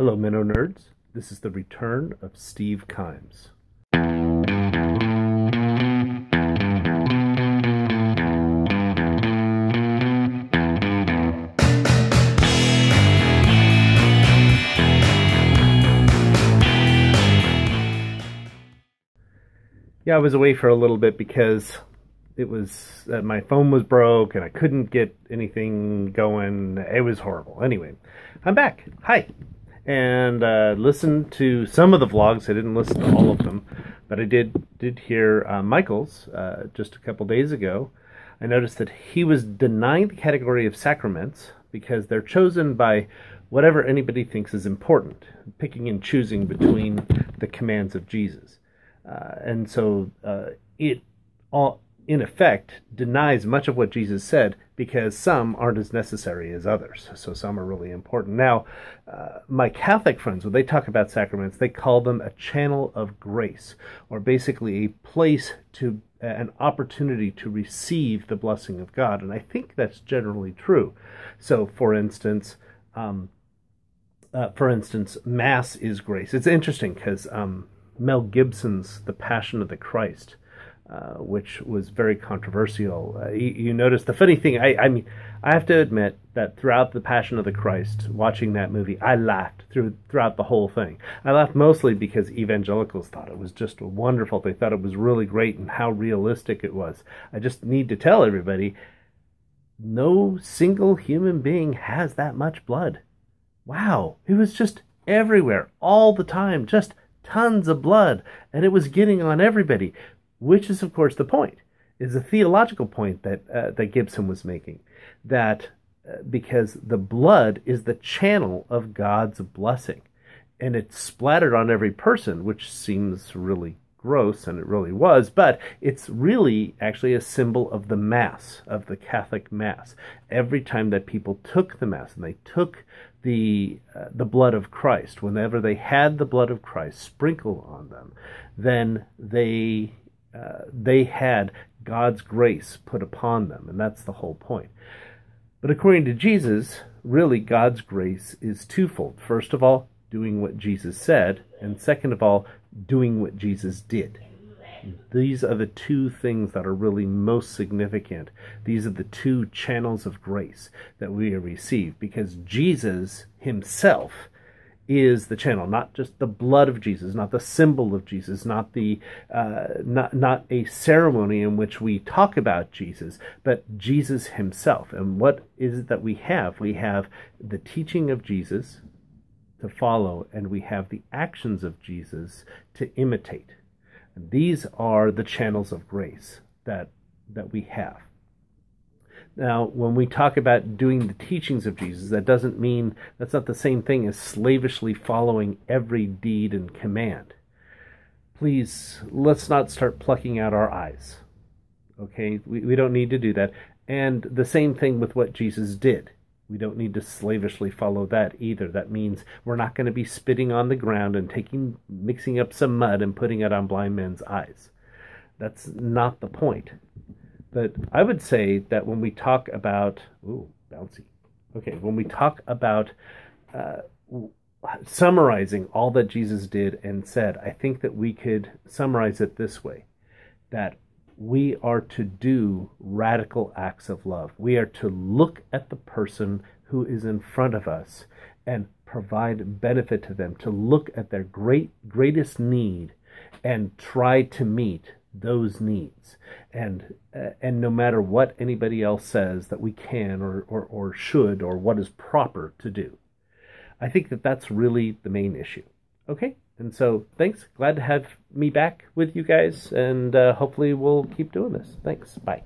Hello, MennoNerds. This is the return of Steve Kimes. Yeah, I was away for a little bit because it was my phone was broke and I couldn't get anything going. It was horrible. Anyway, I'm back. Hi. And listened to some of the vlogs. I didn't listen to all of them, but I did hear Michael's just a couple days ago. I noticed that he was denying the category of sacraments because they're chosen by whatever anybody thinks is important, picking and choosing between the commands of Jesus. And so it all, in effect, denies much of what Jesus said because some aren't as necessary as others. So some are really important. Now, my Catholic friends, when they talk about sacraments, they call them a channel of grace, or basically a place to, an opportunity to receive the blessing of God. And I think that's generally true. So, for instance, Mass is grace. It's interesting because Mel Gibson's The Passion of the Christ, which was very controversial. You notice the funny thing, I mean, I have to admit that throughout The Passion of the Christ, watching that movie, I laughed throughout the whole thing. I laughed mostly because evangelicals thought it was just wonderful. They thought it was really great and how realistic it was. I just need to tell everybody, no single human being has that much blood. Wow, it was just everywhere, all the time, just tons of blood, and it was getting on everybody, which is, of course, the point, is a theological point that that Gibson was making, that because the blood is the channel of God's blessing, and it's splattered on every person, which seems really gross, and it really was, but it's really actually a symbol of the Mass, of the Catholic Mass. Every time that people took the Mass, and they took the blood of Christ, whenever they had the blood of Christ sprinkled on them, then they had God's grace put upon them, and that's the whole point. But according to Jesus, really God's grace is twofold. First of all, doing what Jesus said, and second of all, doing what Jesus did. These are the two things that are really most significant. These are the two channels of grace that we receive, because Jesus himself is the channel, not just the blood of Jesus, not the symbol of Jesus, not the not a ceremony in which we talk about Jesus, but Jesus himself. And what is it that we have? We have the teaching of Jesus to follow, and we have the actions of Jesus to imitate. And these are the channels of grace that we have. Now, when we talk about doing the teachings of Jesus, that doesn't mean, that's not the same thing as slavishly following every deed and command. Please, let's not start plucking out our eyes. Okay? We don't need to do that. And the same thing with what Jesus did. We don't need to slavishly follow that either. That means we're not going to be spitting on the ground and mixing up some mud and putting it on blind men's eyes. That's not the point. But I would say that when we talk about, ooh, bouncy. Okay, when we talk about summarizing all that Jesus did and said, I think that we could summarize it this way, that we are to do radical acts of love. We are to look at the person who is in front of us and provide benefit to them, to look at their greatest need and try to meet those needs. And no matter what anybody else says that we can or should, or what is proper to do. I think that that's really the main issue. Okay? And so, thanks. Glad to have me back with you guys, and hopefully we'll keep doing this. Thanks. Bye.